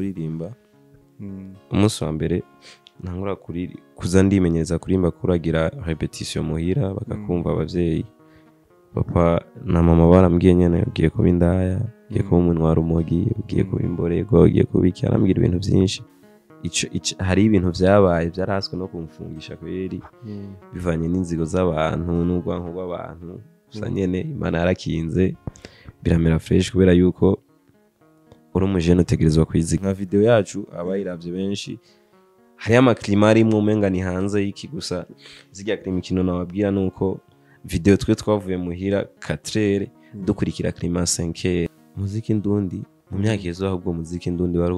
kuririmba umunsi wa mbere ntangura kuza ndimenyereza kuririmba kuragira repetition muhira bakakumva abavyeyi papa na mama barambwiye nyene ugiye kuba indaya ugiye kuba umunwara umugi ugiye kuba imborego ugiye kubiki arambwira ibintu byinshi hari ibintu vyabaye byaraswe no kumfungisha kweri bivanye n'inzigo z'abantu n'ubwanko bw'abantu gusa nyene Imana yarakinze biramera fresh kubera yuko uri umujene utegerezwa kwiziga nka video yacu abayiravye benshi hari amaklima arimwe umenga ni hanze y'iki gusa zirya klima ikintu nababwira nuko video twe twavuye muhira 4 dukurikira klima 5 muziki ndundi mu myaka yezo ahubwo muziki ndundi wari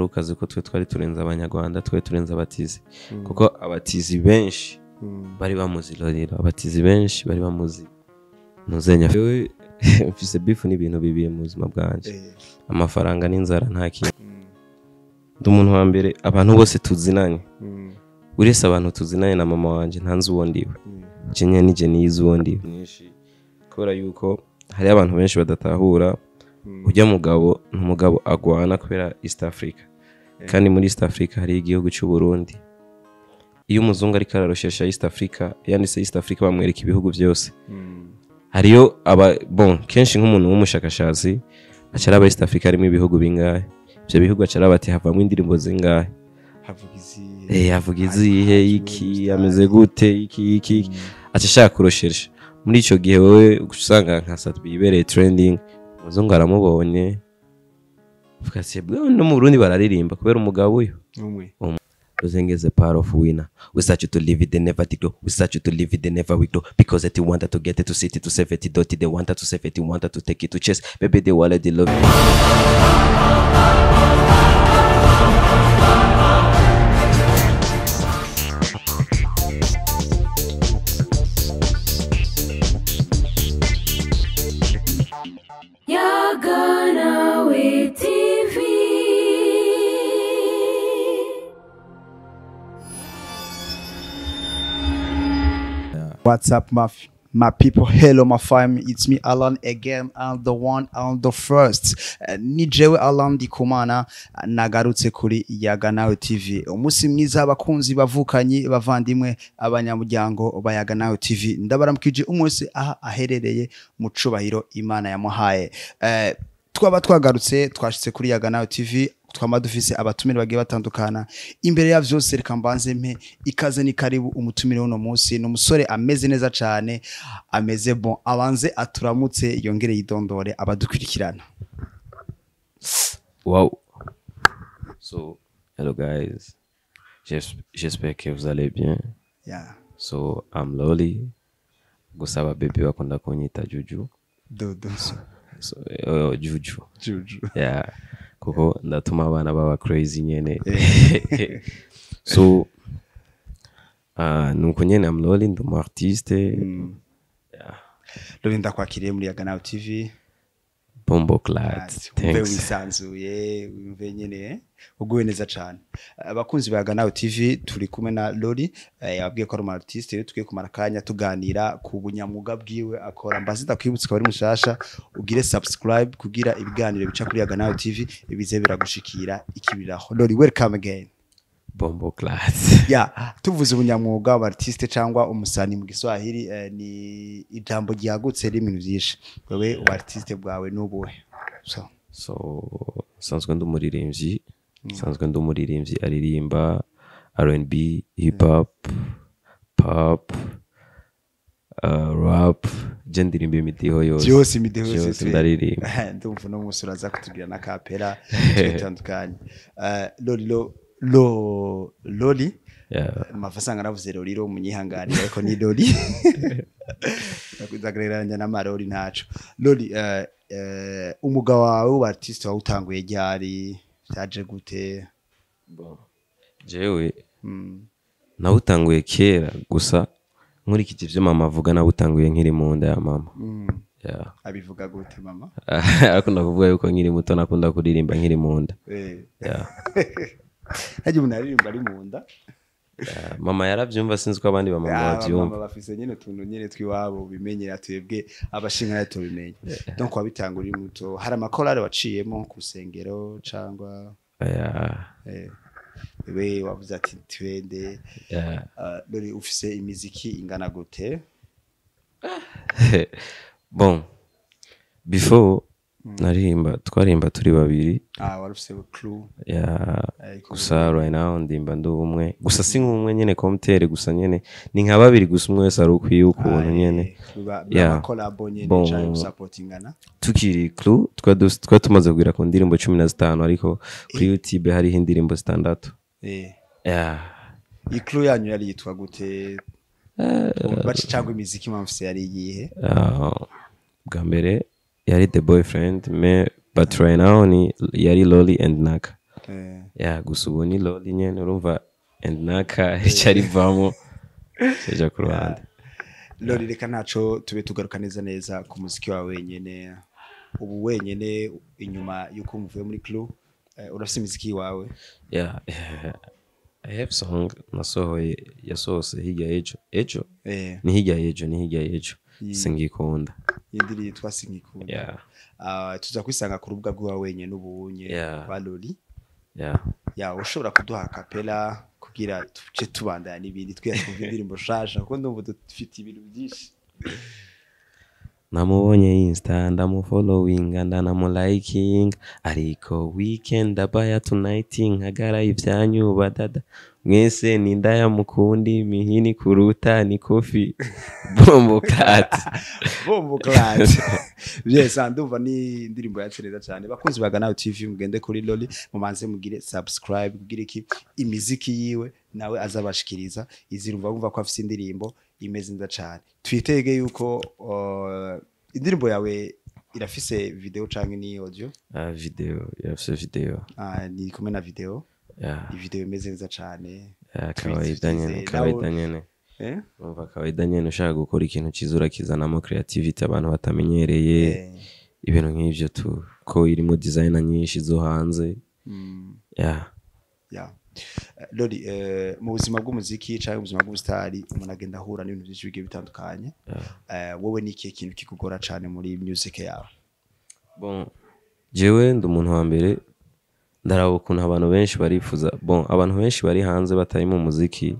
ukaze ko twe twari turenza abanyarwanda twe turenza abatizi kuko abatizi benshi bari bamuzi Lorira abatizi benshi bari bamuzi nuzenya fewe mfise beef n'ibintu bibiye mu buzima bwanje amafaranga n'inzara nta kintu umuntu wa mbere abantu bose tuzinanye urese abantu tuzinanye na mama wanje ntanzi uwo ndiwe jenye nije niyizi uwo ndiwe kubera yuko hari abantu benshi badatahura ujya umugabo agwana kubera East Africa kandi muri East Africa hari igihugu cy'u Burundi iyo umuzungu ari kararoshesha East Africa yanditse East Africa bamwereka ibihugu byose hariyo kenshi nk'umuntu w'umushakashatsi acaraba East Africa harimo ibihugu bingahe ibyo bihugu acaraba ati havamo indirimbo zingahe havuga izihe iki ameze gute iki acashaka kuroshesha muri ico gihe wewe usanga nka Satbi ibereye trending umuzungu aramubonye fukasiye no mu Burundi bararirimba kubera umugabo uyu Uzengeze part of winner. We start you to live it, they never did. We start you to live it, they never will do. Because they wanted to get it to city to save it, dirty. They wanted to save it, they wanted to take it to chest. Baby, they wanted they love it. You're gonna wait TV. What's up, my people? Hello, my family. It's me, Alan, again. I'm the one, I'm the first. Nijewe Alan Dikumana nagarutse kuri Yaganawe TV. Umunsi mwiza abakunzi bavukanye bavandimwe abanyamuryango ba Yaganawe TV. Ndabaramukije umunsi aha aherereye mu cubahiro Imana yamuhaye. Twaba twagarutse twashitse kuri Yaganawe TV. Twama dufise abatumire bagiye batandukana imbere ya vyose reka mbanze mpe ikaze ni karibu umutumire uno munsi n'umusore ameze neza cyane ameze bon abanze aturamutse yongere yidondore abadukurikirana. Wow. So hello guys, j'espère que vous allez bien. Yeah. So I'm Loli, gusaba baby bakunda kunyita Juju. Dodo. So Juju. Yeah. Kuko ndatuma abana baba crazy nyene. So nuko nyene am Loli ndumu artiste. Yeah. Loli ndakwakiriye muri Yaganawe TV. Bombo clad. Umve wisanzuye, umve nyene uguwe neza cyane. Abakunzi ba Yaganawe TV turi kumwe na Loli yabwiye ko ari umu artiste rero tugiye kumara kanya tuganira ku bunyamuga bwiwe akora mbazi ndakwibutsa ko ari mushasha ugire subscribe kugira ibiganiro bica kuri Yaganawe TV ibize biragushikira ikibiraho. Loli welcome again. Bombo clad. Yeah, tuvuze ubunyamwuga wa artiste cyangwa umusani mu Giswahili ni ijambo ryagutse rimwe byinshi. Wewe u artiste bwawe nubuhe? So sanzwe ndumuririmbyi. Sanzwe ndumuririmbyi aririmba R&B, hip hop, pop, rap, gendirimba imidiho yose. Byose imidiho yose ndaririmba. Ndumva no musura za kutugira na kapera cyatandukanye. Loli mafasanga navuze Loliro munyihangari ariko ni Loli nakuzagereranya na maroli ntaco. Loli umugabo wawe wa artiste wa utanguye ryari byaje gute? Bon jewe nawutanguye kera gusa nkurikije ivyo mama avuga nawutanguye nkiri mu nda ya mama. Yeah. Abivuga gute mama? Akunda kuvuga yuko nkiri muto nakunda kuririmba nkiri mu nda. Yeah. Haje umuntu aririmba ari mu nda. mama yaravyumva sinzi ko abandi bamama bavyumva mama bafise nyene tuntu nyene twiwabo bimenyera twebwe abashinga nayo tubimenye donc wabitangurira muto hari amakorale waciyemo ku rusengero cangwa we wavuze ati twende dore ufise imiziki ingana gute bon before twarimba turi babiri warufise crew gusa right now ndimba ndi umwe gusa si nk'umwe nyene comtere gusa nyene ni nka babiri gusa umwe wese ari ukwiye ukuntu nyene collabo nyene cyane supportingana tukiri crew twa tumaze kugira ku ndirimbo 15 ariko kuri YouTube hariho indirimbo 6 iyi crew yanyu yari yitwa gute baci cyangwa imiziki mwamfise yari iyihe bwa mbere yari the boyfriend but right now ni yari Loli and Naka gusa ubu ni Loli nyene urumva and Naka cyari vamo cyaje ku ruhande Loli reka ntaco tube tugaruka neza ku muziki wawe wenyene ubu wenyene inyuma yuko muvuye muri crew urafise imiziki wawe I have song nasohoye yasose hirya ejo ni hirya ejo singikunda yindiri yitwa singikunda tuza kwisanga ku rubuga rwawe wenyene ubunye kwa Loli ushobora kuduha kapela kugira tuce tubandana n'ibindi twiyatwumva indirimbo shasha kuko ndumva dufite ibintu byinshi namubonye Insta ndamufollowing ndanamuliking ariko weekend abaya tonight nkagara ivyanyu badada mwese nindaya mukundi mihini kuruta ni coffee bombo clat yes ndumva ni indirimbo yacereza cyane bakunzi bagana TV mugende kuri Loli mumanze mugire subscribe kugira iki imiziki yiwe nawe azabashikiriza izirumva bumva ko afise indirimbo imeze neza cyane twitege yuko indirimbo yawe irafise video canke ni audio video yafise video ni kumwe na video video imeze neza cyane kawaida nyene umva kawaida nyene ushaka gukora ikintu cizura kizanamo creativity abantu batamenyereye ibintu nk'ivyo tu ko irimo designer nyinshi zo hanze Loli mu buzima bw'umuziki cyangwa ubuzima bw'ubustari umuntu agenda ahura n'ibintu byinshi bigiye bitandukanye wowe ni ikihe kintu kikugora cyane muri music yawe bon jewe ndi umuntu wa mbere ndaraba ukuntu abantu benshi barifuza abantu benshi bari hanze batari mu muziki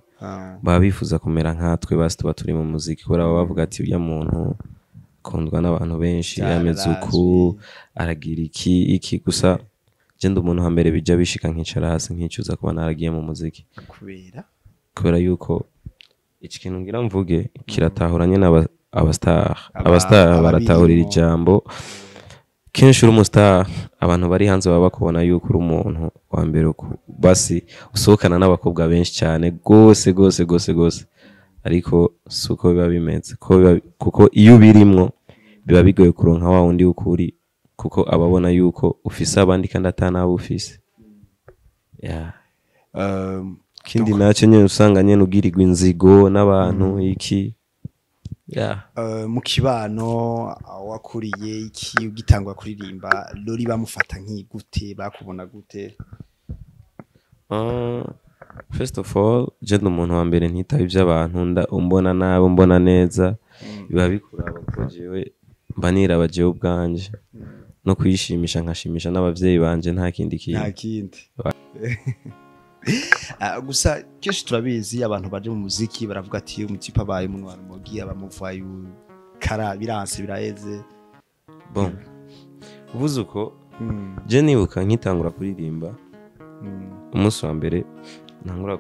baba bifuza kumera nkatwe basi tuba turi mu muziki kubera baba bavuga ati uya muntu kundwa n'abantu benshi yameze uku aragira iki gusa jenda umuntu hambere bija bishika nkicara hasi nkicuza kuba naragiye mu muziki kubera yuko iki kintu ngira mvuge kiratahuranye abastar baratahurira ijambo kenshi uri umustar abantu bari hanze baba bakubona yuko uri umuntu wa mbere basi usohokana n'abakobwa benshi cyane gose ariko suko biba bimeze kuko iyo birimwo biba bigoye kuronka wa wundi ukuri kuko ababona yuko ufise abandi kandi atanabo ufise kindi naco nyene usanga nyene ugirirwa inzigo n'abantu iki mu kibano wakuriye iki ugitangwa kuririmba Loli bamufata nk'igute bakubona gute first of all jenda umuntu wa mbere ntitaye ivy'abantu umbona nabo mbona neza biba bikuraba ko jewe mba niraba jewe ubwanje no kwishimisha nkashimisha n'abavyeyi banje nta kindi gusa kenshi turabizi abantu baje mu muziki baravuga ati umutipe abaye umuntu wa rumogi abamuvaye kara biranse biraheze bon uvuze uko je nibuka nkitangura kuririmba umunsi wa mbere ntangura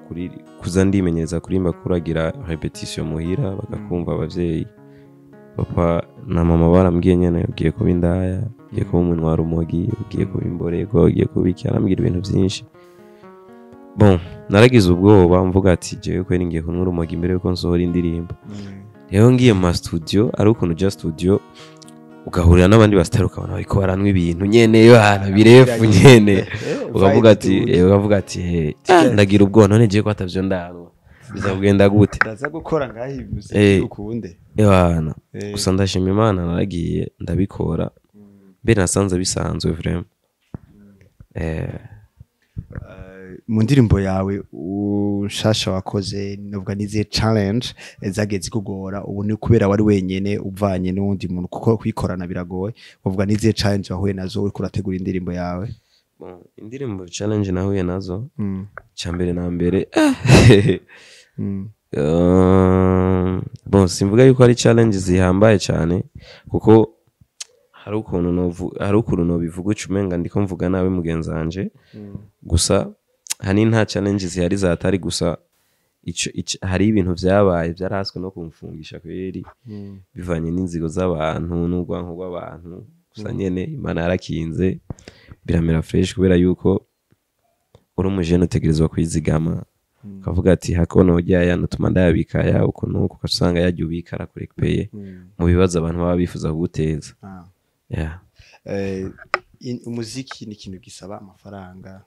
kuza ndimenyereza kuririmba kuragira repetition muhira bakakumva abavyeyi papa na mama barambwiye nyene ugiye kuba indaya ugiye kuba umuntu wa rumogi ugiye kuba imborego ugiye kubiki arambwira ibintu byinshi bon naragize ubwoba mvuga ati jewe ko ngiye kunwa urumogi imbere yuko nsohora indirimbo rero ngiye mu studio ari ukuntu just studio ugahurira n'abandi basitaruka abantu bariko baranwa ibintu nyene yo hano birefu nyene ukavuga ati ndagira ubwo none je ko atavyo ndanwa bizagenda gute ndaza gukora ngaho imuziki ukunde hano gusa ndashima Imana naragiye ndabikora mbere nasanze bisanzwe vraiment mu ndirimbo yawe ushasha wakoze novuga nize challenge zageze kugora ubu ni kubera wari wenyene uvanye n'undi muntu kuko kwikorana biragoye uvuga nize challenge wahuye nazo uri kurategura indirimbo yawe indirimbo challenge nahuye nazo cyambere na mbere bon simvuga yuko ari challenge zihambaye cyane kuko hari ukuntu no bivuga ucumenga ndiko mvuga nawe mugenzi wanje gusa hani nta challenge zihari zatari gusa hari ibintu byabaye byaraswe no kumfungisha kweri bivanye n'inzigo z'abantu n'ubwanko bw'abantu gusa nyene Imana yarakinze biramera fresh kubera yuko uri umujene utegerezwa kwizigama kavuga ati hakono ujya nutuma ndayabikaya uko nuko kasanga yajya ubikara kuri peye mu bibazo abantu baba bifuza kuguteza umuziki ni ikintu gisaba amafaranga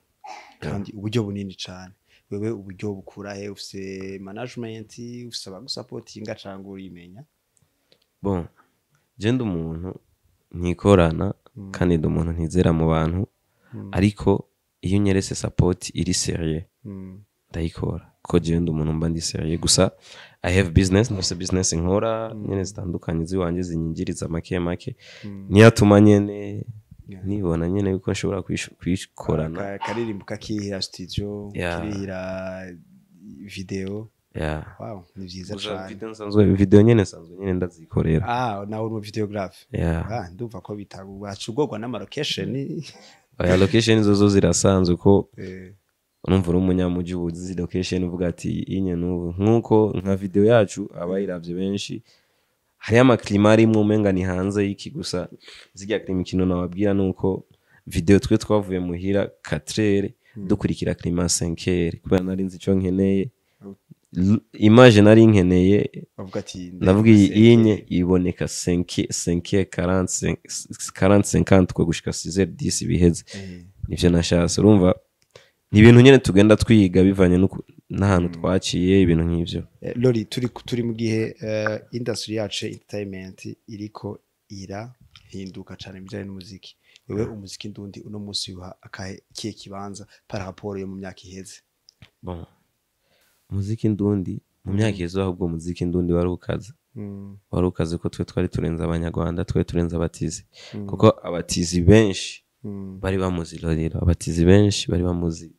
kandi uburyo bunini cyane wewe uburyo bukura he ufise management ufise abagusupportinga cyangwa urimenya bon genda umuntu ntikorana kandi ndi umuntu ntizera mu bantu ariko iyo nyerese support iri serieux ndayikora ko genda umuntu mba ndi serieux gusa I have business no business nkora nyene zitandukanye ziwanje zinyingiriza make niyatuma nyene nibona nyene yuko nshobora kwikorana karirimbo kakihira studio kirihira video wow ni vyiza cyane video nyene sanzwe nyene ndazikorera nawe uri videographe ndumva ko bitagubacugorwa n'ama location location zo zirasanzwe ko urumva uri umunyamuji uzi location uvuga ati inye n'ubu nkuko nka video yacu abayiravye benshi hari amaklima arimwe umenga ni hanze y'iki gusa zijya klima ikintu nababwira nuko video twe twavuye muhira 4h dukurikira klima 5h kubera nari nzi cyo nkeneye image nari nkeneye bavuga ati ndavuga inye iboneka 5h 40 ko gushika 6h10 biheze nivyo nashase urumva ni ibintu nyene tugenda twiga bivanye n'ahantu twaciye ibintu nk'ivyo Lori turi mu gihe industry yacu entertainment iriko irahinduka cyane bijanye n'umuziki wewe umuziki ndundi uno munsi uha akakiye kibanza par rapport yo mu myaka iheze bon umuziki ndundi mu myaka iheze ahubwo umuziki ndundi wari ukaze ko twe twari turenza abanyarwanda twe turenza abatizi kuko abatizi benshi bari bamuzi Loriro abatizi benshi bari bamuzi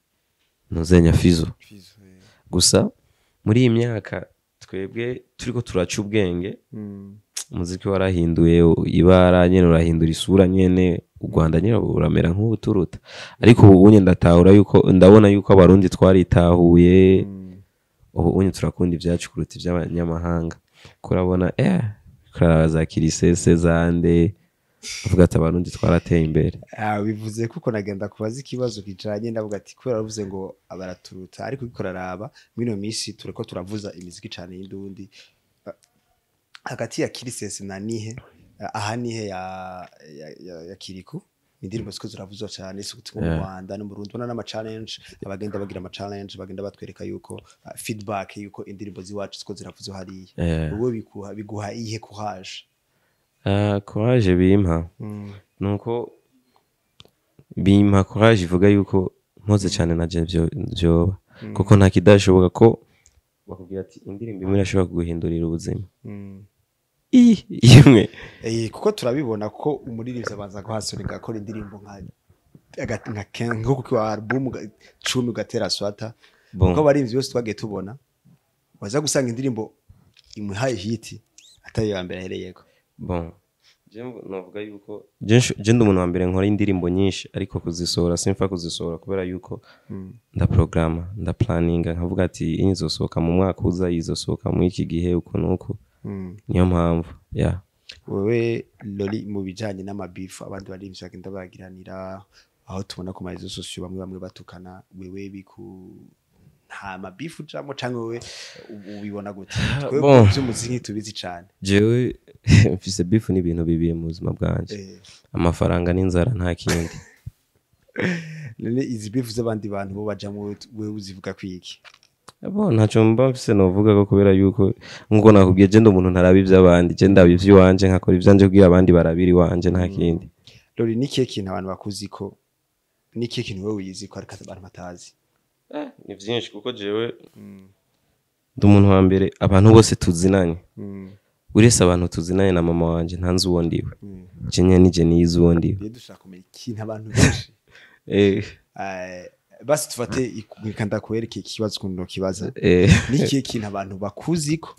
Nuzenya Fizo gusa muri iyi myaka twebwe turiko turaca ubwenge umuziki warahinduye ibara nyene urahindura isura nyene u Rwanda nyene uramera nk'ubuturuta ariko ubu unye ndatahura yuko ndabona yuko abarundi twaritahuye ubu unye turakunda ivyacu kuruta ivy'abanyamahanga kurabona kuraza kirisese zande uvuga ati abarundi twarateye imbere bivuze kuko nagenda kubaza ikibazo kijanye ndavuga ati kubera bavuze ngo abaraturuta ariko bikora raba mwino misi tureko turavuza imiziki cyane y'indundi hagati ya kirisese na nihe aha nihe ya Kiriku indirimbo ziko ziravuzwa cyane sukuti mu Rwanda no mu Burundi bona n'ama challenge abagenda bagira ama challenge bagenda batwereka yuko feedback yuko indirimbo ziwacu ziko ziravuzwa hariya wowe biguha ihe courage courage bimpa nuko bimpa courage ivuga yuko mpoze cyane naje byoba kuko nta kidashoboka ko bakubwira ati indirimbo imwe irashobora kuguhindurira ubuzima imwe kuko turabibona ko umuririmbyi abanza guhasoninga akora indirimbo nko ku album 10 ugatera swata kuko abarimvyi bose twagiye tubona waza gusanga indirimbo imwe high hit atari ya mbere ahereyeko bon novuga yuko je ndi umuntu wa mbere nkora indirimbo nyinshi ariko kuzisohora simfa kuzisohora kubera yuko nda programa nda planninga nkavuga ati inyizosohoka mu mwaka uza yizosohoka mu iki gihe uko nuko niyo mpamvu wewe Lori mu bijanye n'amabifu abandi barimvye bagenda bagiranira aho tubona ku marezo sociaux bamwe batukana wewe biku nta mabifu jamo canke wewe ubibona gute twebwe by'umuziki tubizi cyane jewe mfise bifu ni ibintu bibiye mu buzima bwanje amafaranga n'inzara nta kindi none izi bifu z'abandi bantu bo bajamo wewe uzivuga kwiki ntacyo mba mfise novuga ko kubera yuko nkuko nakubwiye je ndo umuntu ntarabi ivy'abandi je ndabivyi wanje nkakora ivyanje kugira abandi barabiri wanje nta kindi Lori nikiye kintu abantu bakuzi ko nikiye kintu wewe uyizi ko ariko abantu batazi ni byinshi kuko jewe ndi umuntu wa mbere abantu bose tuzinanye uretse abantu tuzinanye na mama wanje ntanzi uwo ndiwe jenye nije niyizi uwo ndiwe dushaka kumenya ikintu abantu benshi basi tufate ikanda kwereke ikibazo kundo kibaza niki kintu abantu bakuziko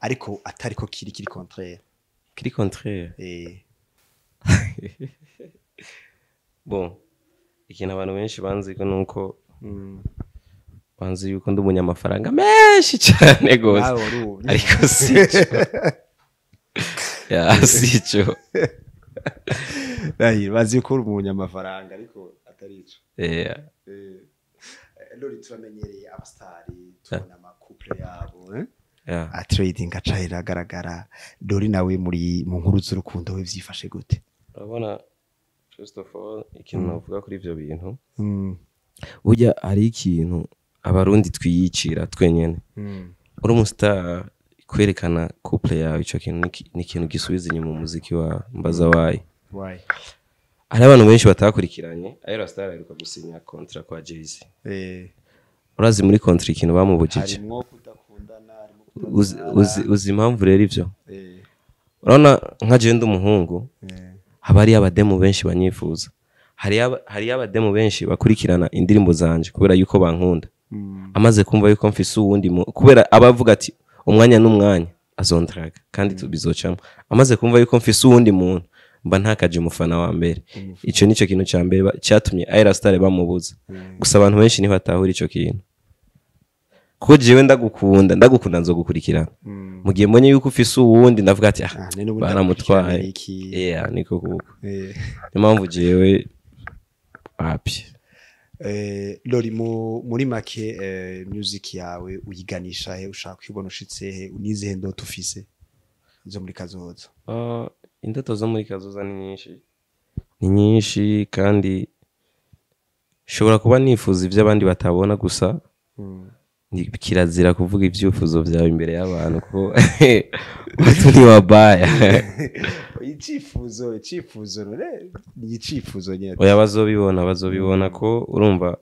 ariko atariko kiri contraire bon ikintu abantu benshi banziko nuko banzi yuko ndi umunyamafaranga menshi cyane gose ariko sico bazi ko uri umunyamafaranga ariko atari ico lori turamenyereye abastari tubona amakouple yabo trading acahira agaragara dori nawe muri mu nkuru z'urukundo we vyifashe gute urabona first of all ikintu navuga kuri ivyo bintu burya ari ikintu abarundi twiyicira twenyene uri umustar kwerekana couple yawe ico kintu ni ikintu gisubiza inyuma mu muziki wa mbaza wayi hari abantu benshi batakurikiranye ayera star aheruka gusinya contract kwa Jay-Z urazi muri contract ikintu bamubujije uzi impamvu rero ivyo urabona nka je ndi umuhungu haba ari abademu benshi banyifuza hari abademu benshi bakurikirana indirimbo zanje kubera yuko bankunda amaze kumva yuko mfise uwundi kubera abavuga ati umwanya n'umwanya azondraga kandi tubizocamo amaze kumva yuko mfise uwundi muntu mba ntakaje umufana wa mbere ico nico kintu ca mbere cyatumye Aira Star bamubuza gusa abantu benshi ntibatahura ico kintu kuko jewe ndagukunda nzogukurikirana mu gihe mbonye yuko ufise uwundi ndavuga ati baramutwaye niko kuko impamvu jewe api lori muri make music yawe uyiganisha he ushaka kwibona ushitse he unizihe ndoto ufise zo muri kazoza indoto zo muri kazoza ni nyinshi kandi shobora kuba nifuza ivyo abandi batabona gusa kirazira kuvuga ivyufuzo vyawe imbere y'abantu ko watu ni wabaya icifuzo ni icifuzo nyene oya bazobibona ko urumva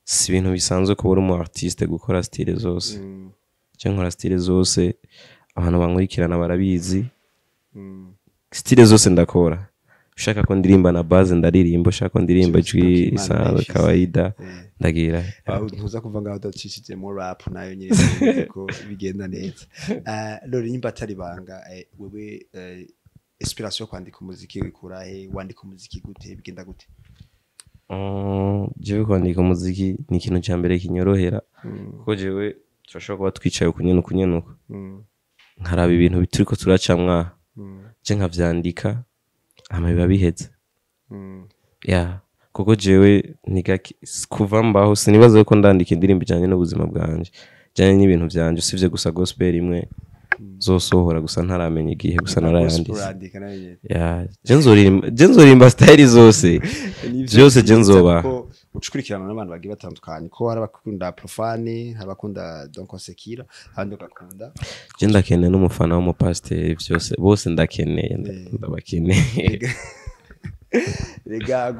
si ibintu bisanzwe kuba uri umu artiste gukora style zose cyangwa style zose abantu bankurikirana barabizi style zose ndakora ushaka ko ndirimba na base ndaririmba ushaka ko ndirimba ijwi risanzwe kawaida ndagira ntuza kuva ngaho udacishije mu rap nayo nyine ko bigenda neza lori nimba atari banga wewe inspiration kwandika umuziki wikura he wandika umuziki gute bigenda gute jewe kwandika umuziki ni ikintu cya mbere kinyorohera kuko jewe turashobora kuba twicaye kunyenuka nkaraba ibintu bituriko turacamwa je nkavyandika biba biheze kuko jewe kuva mbaho sinibaza ko ndandika indirimbo ijanye n'ubuzima bwanje ijanye n'ibintu vyanje usivye gusa gospel imwe zosohora gusa ntaramenya igihe gusa narayanditse je nzorimba style zose byose je nzoba ucukurikirana n'abantu bagiye batandukanye ko hari abakunda profane hari abakunda donc sekira abandi bakunda je ndakeneye n'umufana w'umupasiteri byose bose ndakeneye ndabakeneye rega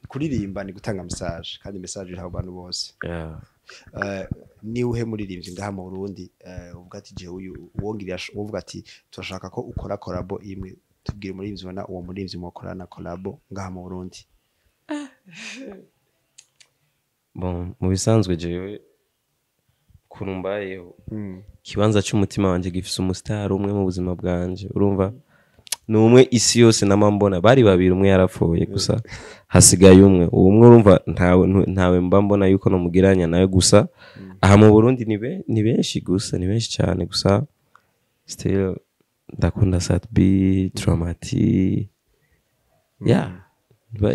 kuririmba ni gutanga message kandi message iraho abantu bose ni uhe muririmbyi ngaha mu Burundi uvuga ati je uyu wongira uvuga ati turashaka ko ukora collabo imwe tubwire muririmbyi ubona uwo muririmbyi mukorana collabo ngaha mu Burundi bon mu bisanzwe jewe kurumbayeho kibanza cy'umutima wanje gifise umustar umwe mu buzima bwanje urumva numwe isi yose namambona bari babiri umwe yarapfuye gusa hasigaye umwe urumva ntawe mbambona yuko no mugiranya nawe gusa aha mu Burundi ni benshi gusa ni benshi cyane gusa still ndakunda Satb Traumati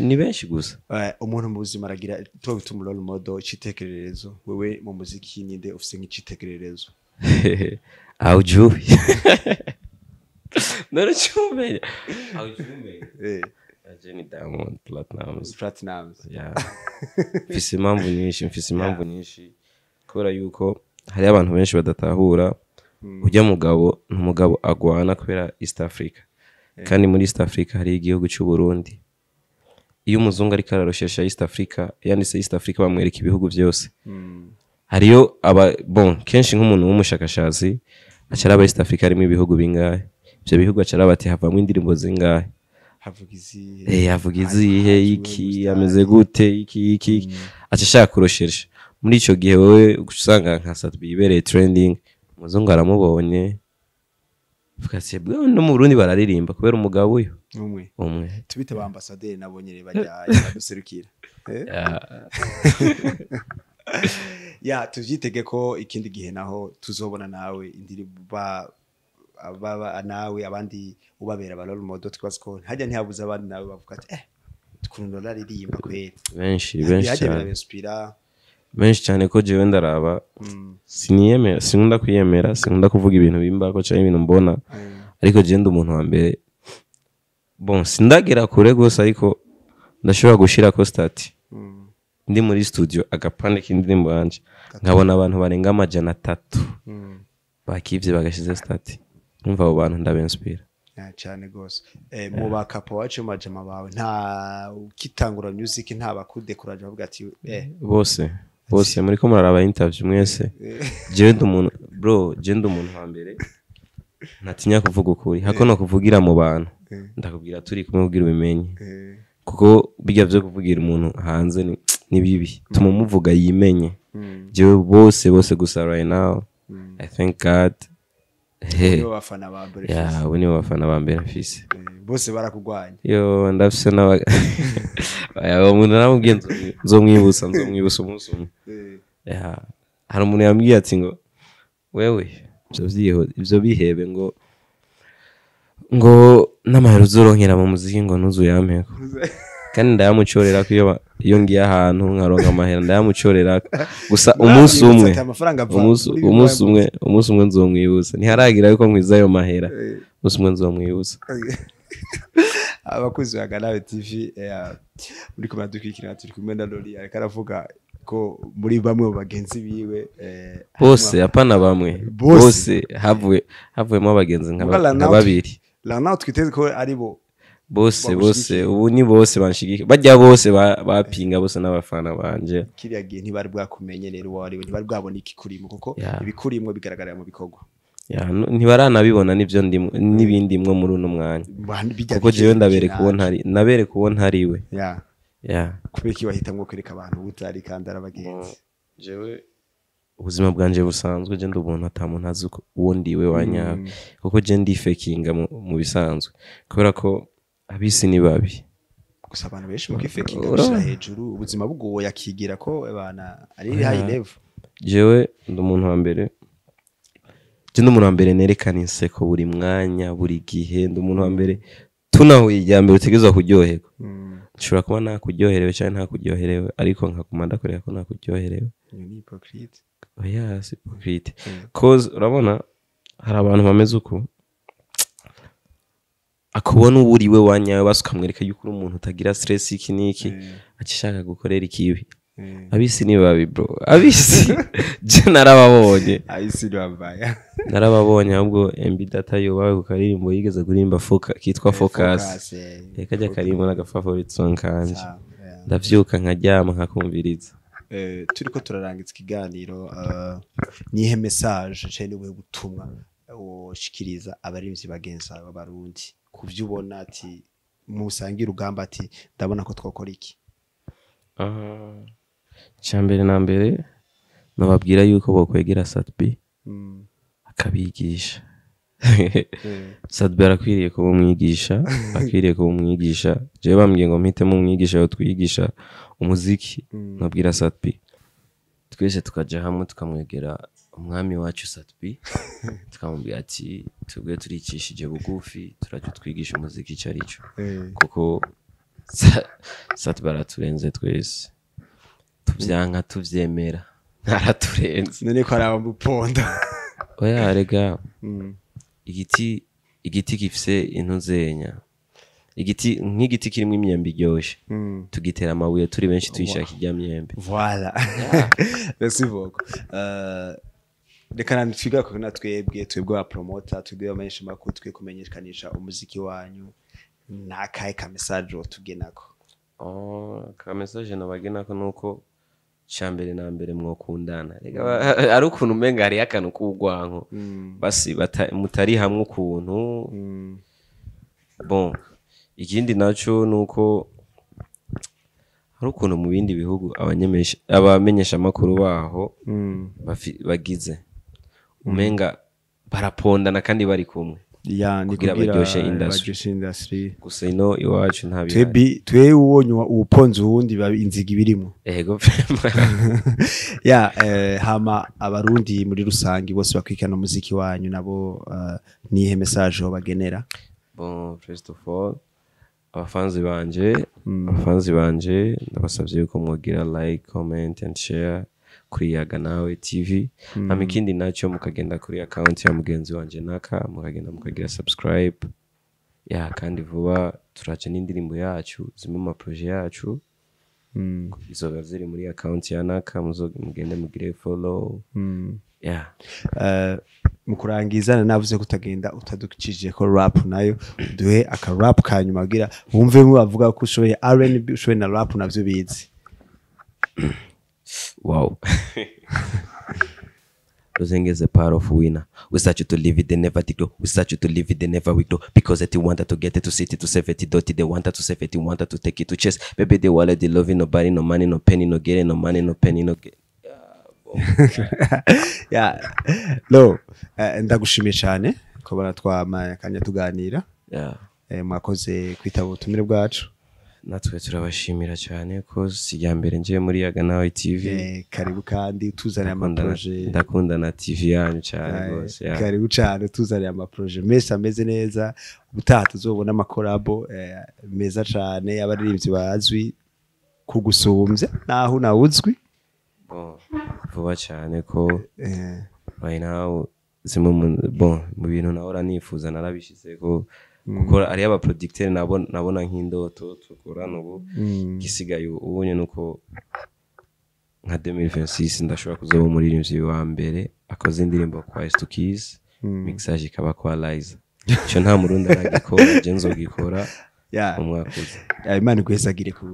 ni benshi gusa umuntu mu buzima aragira to bituma role model citekererezo wewe mu muziki ninde ufise nk'icitekererezo aujubi none chumenya aujubi Jenny Diamond Platinums mfise impamvu nyinshi kubera yuko hari abantu benshi badatahura ujya umugabo agwana kubera East Africa kandi muri East Africa hari igihugu cy'u Burundi iyo umuzungu ariko araroshesha East Africa yanditse East Africa bamwereka ibihugu byose hariyo kenshi nk'umuntu w'umushakashatsi acaraba East Africa harimo ibihugu bingahe ibyo bihugu acaraba ati havamwe indirimbo zingahe havuga izihe iki ameze gute iki ashaka kuroshesha muri ico gihe wowe usanga nka Satbi ibereye trending umuzungu aramubonye Fukase bwo no mu Burundi bararirimba kubera umugabo uyu umwe tubite ba ambassadeur nabonye bajya baduserukira ya tuvyitege ko ikindi gihe naho tuzobona nawe indirimbo nawe abandi ubabera ba role model twasiko hajya ntihabuza abandi nawe bavuga ati tukuntu raririmba kweli benshi cyane ko jewe ndaraba siniyemera sinkunda kwiyemera sinkunda kuvuga ibintu bimbako cyane ibintu mbona ariko je ndi umuntu wa mbere sindagera kure gose ariko ndashobora gushira ko stati ndi muri studio agapande k'indirimbo yanje nkabona abantu barenga 300 bakivye bagashize stati umva abo bantu ndabenspira cyane gose mu bakapo wacu majama bawe nta ukitangura music nta bakudekuraje bavuga ati bose muri ko muraraba interview mwese je ndi umuntu je ndi umuntu wa mbere ntatinya kuvuga ukuri hako no kuvugira mu bantu ndakubwira turi kumwe kugira ubimenye kuko bijya byo kuvugira umuntu hanze ni bibi tumumuvuga yimenye je bose gusa right now I thank God nibo bafana ba mbere we nibo bafana ba mbere mfise bose barakugwanya yo ndafise na aya umuntu namubwiye nzomwibusa umunsi umwe hari umuntu yambwiye ati ngo wewe ivyo bihebe ngo n'amahero uzoronkera mu muziki ngo ntuzuyampeko kandi ndayamucorera ko iyo ngiye ahantu nkaronka amahera ndayamucorera gusa umunsi umwe nzomwibuza ntiharagira yuko nkwiza ayo mahera umunsi umwe nzomwibuza abakozi ba Ganawe TV muri kumwe dukwikira turi kumwe na Lori ariko aravuga ko muri bamwe mu bagenzi biwe bose apana bamwe bose havuyemo abagenzi nka babiri la nawe twiteze ko ari bo bose ubu ni bose banshigike bajya bose bapinga bose n'abafana banje kiriya gihe ntibari bwakumenye rero wari ntibari bwabona iki kurimo kuko ibikurimo bigaragarira mu bikorwa ntibaranabibona n'ibyo ndimo n'ibindi mwo muri uno mwanya kuko jewe nabereka uwo ntariwe kubera iki wahitamwo kwereka abantu utari kandi arabagenzi jewe ubuzima bwanje busanzwe je ndubona atamuntu azi uwo ndiwe wanya kuko je ndi fakinga mu bisanzwe kubera ko abisi ni babi gusa abantu benshi mu fakinga bashira hejuru ubuzima bwo yakigira ko abana ari high level jewe ndi umuntu wa mbere nerekana inseko buri mwanya buri gihe ndi umuntu wa mbere tunahuye ijya mbere utegezwa kuryoherwa nshobora kuba nakuryoherewe cyangwa ntakuryoherewe ariko nkaguma ndakorera ko nakuryoherewe ni hypocrite hypocrite cause urabona hari abantu bameze uko akubona uburiwe wanyawe basukamwereka yuko uri umuntu utagira stress iki niki akishaka gukorera ikibi abisi ni babi bro abisi je narababonye abisi bambaye narababonye ahubwo MB data yo bawe kukaririmbo yigeze kurimba kitwa focus kajya karimbo naga favorite song kanje ndavyuka nkaryama nkakumviriza turiko turarangitsa ikiganiro nihe message cyane we gutumwa ushikiriza abarimvyi bagenza b'abarundi kuvyo ubona ati musangira ugamba ati ndabona ko twakora iki cyambere na mbere nababwira yuko bokwegera Satbi akabigisha Satbi arakwiriye kuba umwigisha je bambwiye ngo mpite mu mwigisha yo twigisha umuziki nabwira Satbi twese tukaja hamwe tukamwegera umwami wacu Satbi tukamubwira ati tubwe turicishije bugufi turajya twigisha umuziki cyarico kuko Satbi araturenze twese tuvyanka tuvyemera naraturenze none ko araba muponda oya rega igiti gifise intuzenya nk'igiti kirimo imyembe iryoshe tugitera amabuye turi benshi tuyishaka ijya myembe voilà merci beaucoup reka nitwiga ko natwebwe wa promoter twebwe amenshi makuru twe kumenyekanisha umuziki wanyu nakaye ka message tugenako ka message nabagena ko nuko cyambere na mbere mwokundana rega ari ukuntu umenga hari akantu kugwanko basi mutari hamwe ukuntu bon ikindi naco nuko hari ukuntu mu bindi bihugu abamenyesha amakuru baho bagize umenga barapondana kandi bari kumwe kugira baryoshe industry gusa ino iwacu ntabi twe ubonye uponze uwundi inziga ibirimo ego hama abarundi muri rusangi bose bakwikana umuziki wanyu nabo nihe message ho bagenera bon first of all abafanzi banje ndabasavye yuko mwogira like comment and share kuri Yaga Nawe TV amikindi nacyo mukagenda kuri account ya mugenzi wanje naka mukagenda mukagira subscribe kandi vuba turaje n'indirimbo yacu zimwe mu projet yacu izo ziri muri account ya naka mugende mugire follow mukurangizana navuze kutagenda utadukije ko rap nayo duhe aka rap kanyuma agira wumve mu bavuga ko ushoboye R&B ushoboye na rap navyo bizi. Wow. Losing is a part of winner. We start you to live it, they never did. We start you to live it, they never will do. Because they wanted to get it, to sit it, to save it, dirty. They wanted to save it, they wanted to take it to chest. Baby, they wanted the loving, nobody, no money, no penny, no getting, no money, no penny, no get. Lo, ndagushimiye cyane ko baratwama kanya tuganira. Mwakoze kwitaba ubutumire bwacu. Natwe turabashimira cyane ko sijyambere ngiye muri Yaga Nawe TV. Karibu kandi tuzane ama projet. Ndakunda na TV yanyu cyane rwose. Karibu cyane tuzane ama projet mese ameze neza. Ubutaha tuzobona ama collabo meza cyane abaririmbyi bazwi kugusumbya naho nawuzwi. Vuba cyane ko right now zimwe mu bintu nahora nifuza narabishize ko gukora ari aba producteur nabona nk'indoto tukorana ubu gisigaye ubonye nuko nka 2026 ndashobora kuzoba umuririmbyi wa mbere akoze indirimbo kwa Twicare mixage ikaba kwa Liza cyo nta murundi aragikora je nzogikora umwakuze Imana gwesagire ku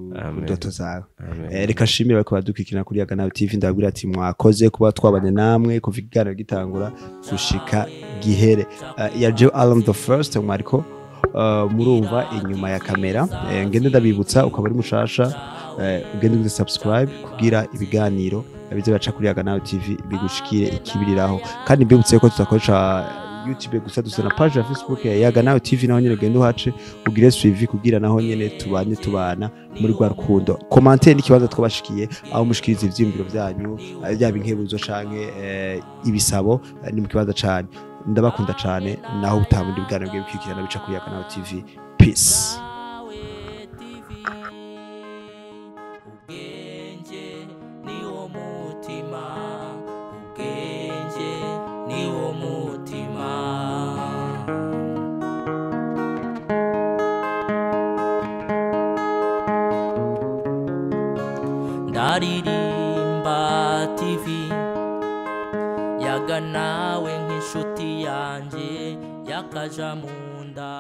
ndoto zawe. Reka shimire bako badukikina kuri Yaga Nawe TV ndabwira ati mwakoze kuba twabanye namwe kuva igana gitangura gushika gihere. Yaje Alan the first mwariko murumva inyuma ya kamera ngende ndabibutsa ukaba ari mushasha ugende uze subscribe kugira ibiganiro bize baca kuri Yaga Nawe TV bigushikire ikibiriraho kandi mbibutse ko tuzakoresha YouTube gusa dusana page ya Facebook ya Yaga Nawe TV naho nyene gendo hace ugire suivi kugira naho nyene tubana muri rwa rukundo. Commentaire n'ikibazo twabashikiye aho mushikiriza ivyimviro byanyu byaba inkebuzo canke ibisabo ni mu kibazo cyane. Ndabakunda cyane naho utabundi bwana bwe bikikirana bica kuri Yaga Nawe TV. Peace. Ndaririmba TV Yaga Nawe nk'inshuti yanje yakaja munda.